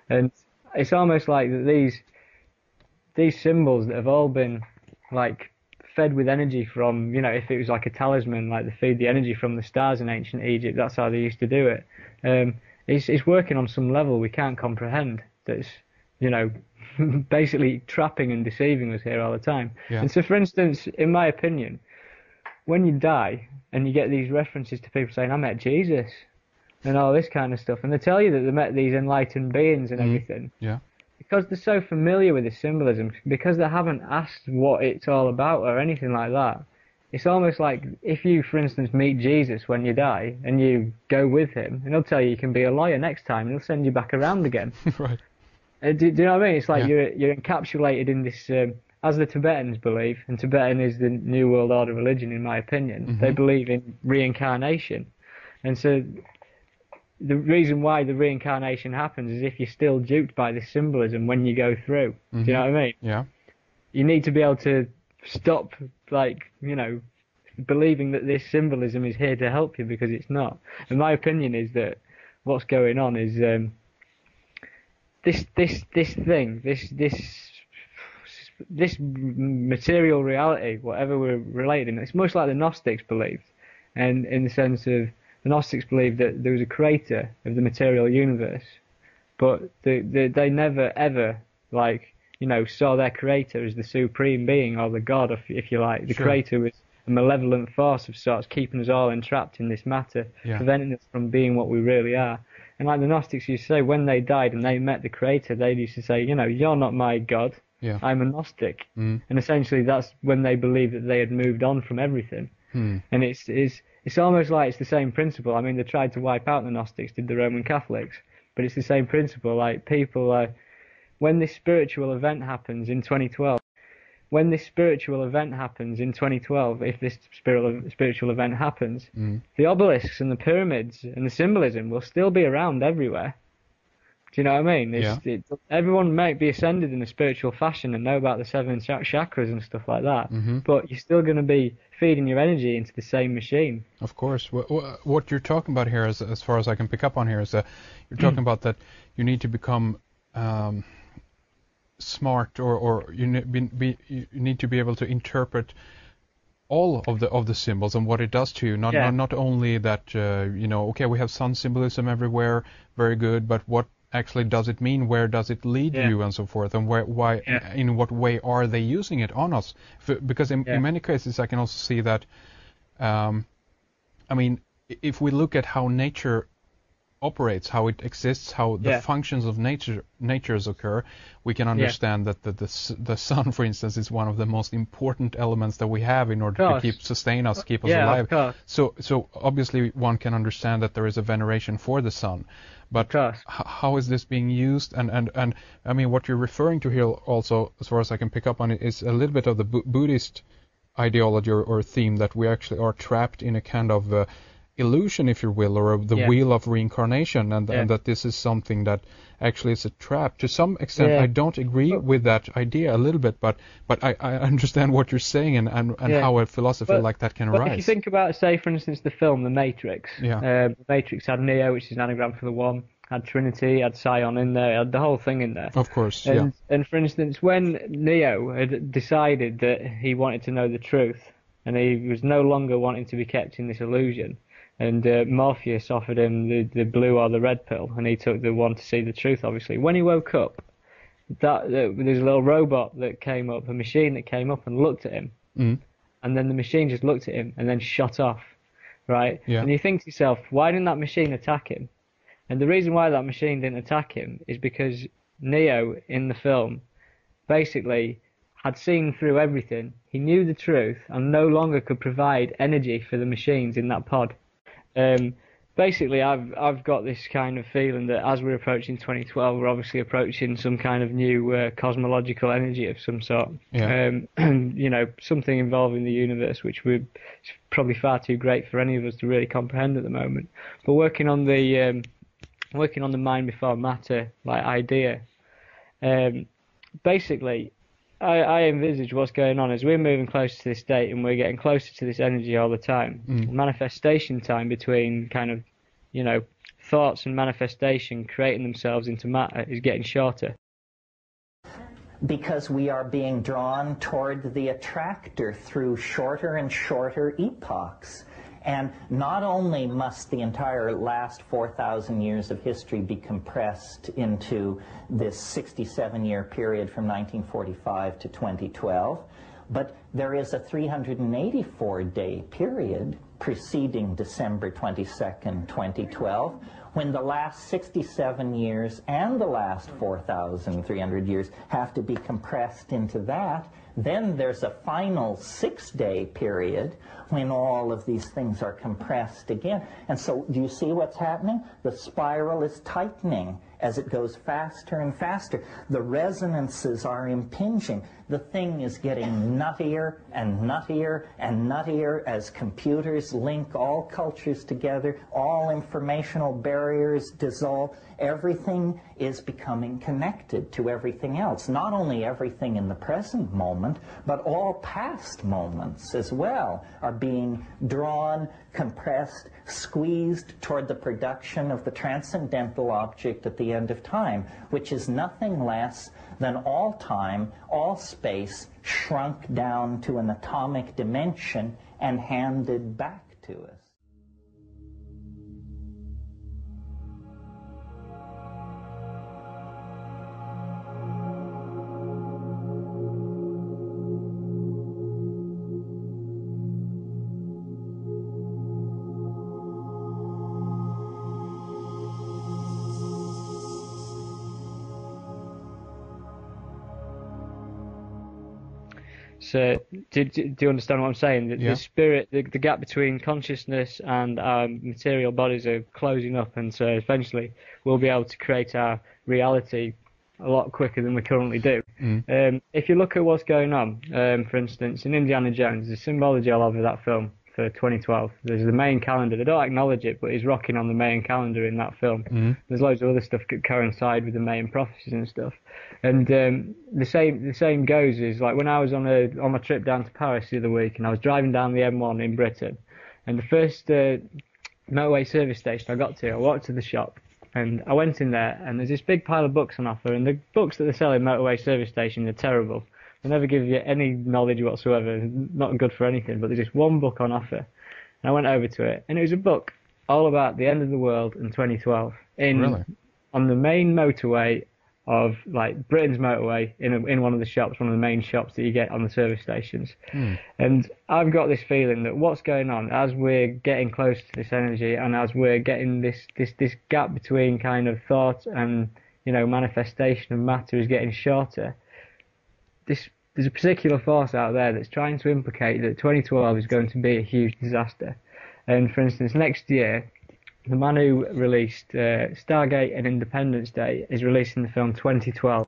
And it's almost like that these symbols that have all been like fed with energy from, if it was like a talisman, like they feed the energy from the stars in ancient Egypt, that's how they used to do it. It's working on some level we can't comprehend. That's, you know, basically trapping and deceiving us here all the time. Yeah. And so, for instance, in my opinion, when you die and you get these references to people saying, I met Jesus and all this kind of stuff, and they tell you that they met these enlightened beings and everything, Yeah. because they're so familiar with the symbolism, because they haven't asked what it's all about or anything like that. It's almost like if you, for instance, meet Jesus when you die and you go with him, and he'll tell you can be a lawyer next time, and he'll send you back around again. Right. Do you know what I mean? It's like Yeah. you're encapsulated in this, as the Tibetans believe, and Tibetan is the New World Order religion, in my opinion. They believe in reincarnation, and so the reason why the reincarnation happens is if you're still duped by this symbolism when you go through. Do you know what I mean? Yeah. You need to be able to stop, believing that this symbolism is here to help you, because it's not. And my opinion is that what's going on is this material reality, whatever we're relating, it's much like the Gnostics believed, and in the sense of the Gnostics believed that there was a creator of the material universe, but they never ever saw their creator as the supreme being or the god, if you like. The Sure. creator was a malevolent force of sorts, keeping us all entrapped in this matter, Yeah. preventing us from being what we really are. And like the Gnostics used to say, when they died and they met the creator, they used to say, you're not my god, Yeah. I'm a Gnostic. And essentially that's when they believed that they had moved on from everything. And it's almost like it's the same principle. I mean, they tried to wipe out the Gnostics, did the Roman Catholics, but it's the same principle. Like people, when this spiritual event happens in 2012, if this spiritual event happens, the obelisks and the pyramids and the symbolism will still be around everywhere. Do you know what I mean? Everyone might be ascended in a spiritual fashion and know about the seven chakras and stuff like that, but you're still going to be feeding your energy into the same machine. Of course. What you're talking about here, as far as I can pick up on here, is that you're talking about that you need to become smart, or you need to be able to interpret all of the symbols and what it does to you. Not only that okay, we have sun symbolism everywhere, very good, but what actually does it mean? Where does it lead you, and so forth? And why? In what way are they using it on us? Because in many cases, I can also see that. I mean, if we look at how nature operates, how it exists, how the functions of natures occur, we can understand that the sun, for instance, is one of the most important elements that we have in order to sustain us, keep us alive. Of course. So obviously one can understand that there is a veneration for the sun, but how is this being used? And I mean, what you're referring to here also, as far as I can pick up on it, is a little bit of the Buddhist ideology or theme, that we actually are trapped in a kind of illusion, if you will, or the wheel of reincarnation, and that this is something that actually is a trap. To some extent, I don't agree with that idea a little bit, but I understand what you're saying and how a philosophy like that can arise. If you think about, say, for instance, the film The Matrix. The Matrix had Neo, which is an anagram for the One, had Trinity, had Sion in there, had the whole thing in there. Of course, And for instance, when Neo had decided that he wanted to know the truth, and he was no longer wanting to be kept in this illusion, and Morpheus offered him the blue or the red pill, and he took the one to see the truth, obviously. When he woke up, there's a little robot that came up, a machine that came up and looked at him. And then the machine just looked at him and then shot off, right? Yeah. And you think to yourself, why didn't that machine attack him? And the reason why that machine didn't attack him is because Neo, in the film, basically had seen through everything. He knew the truth and no longer could provide energy for the machines in that pod. Basically, I've got this kind of feeling that as we're approaching 2012, we're obviously approaching some kind of new cosmological energy of some sort. Something involving the universe, which is probably far too great for any of us to really comprehend at the moment. But working on the mind before matter idea, basically, I envisage what's going on as we're moving closer to this state and we're getting closer to this energy all the time. Manifestation time between kind of thoughts and manifestation creating themselves into matter is getting shorter. Because we are being drawn toward the attractor through shorter and shorter epochs. And not only must the entire last 4,000 years of history be compressed into this 67-year period from 1945 to 2012, but there is a 384-day period preceding December 22nd, 2012, when the last 67 years and the last 4,300 years have to be compressed into that. Then there's a final 6-day period when all of these things are compressed again. And so do you see what's happening? The spiral is tightening as it goes faster and faster. The resonances are impinging. The thing is getting nuttier and nuttier and nuttier as computers link all cultures together, all informational barriers dissolve. Everything is becoming connected to everything else. Not only everything in the present moment, but all past moments as well are being drawn, compressed, squeezed toward the production of the transcendental object at the end of time, which is nothing less than all time, all space, shrunk down to an atomic dimension and handed back to us. So, do you understand what I'm saying? Yeah. The spirit, the gap between consciousness and our material bodies are closing up, and so eventually we'll be able to create our reality a lot quicker than we currently do. If you look at what's going on, for instance, in Indiana Jones, the symbology I love of that film for 2012, there's the main calendar. They don't acknowledge it, but he's rocking on the main calendar in that film. There's loads of other stuff that coincide with the main prophecies and stuff. And the same goes is like when I was on my trip down to Paris the other week, and I was driving down the M1 in Britain, and the first motorway service station I got to, I walked to the shop, and I went in there, and there's this big pile of books on offer, and the books that they sell in motorway service stations are terrible. They never give you any knowledge whatsoever, not good for anything, but there's just one book on offer. And I went over to it, and it was a book all about the end of the world in 2012 on the main motorway of like Britain's motorway in one of the shops, one of the main shops that you get on the service stations. And I've got this feeling that what's going on as we're getting close to this energy, and as we're getting this gap between kind of thought and manifestation of matter is getting shorter. There's a particular force out there that's trying to implicate that 2012 is going to be a huge disaster. And for instance, next year, the man who released Stargate and Independence Day is releasing the film 2012.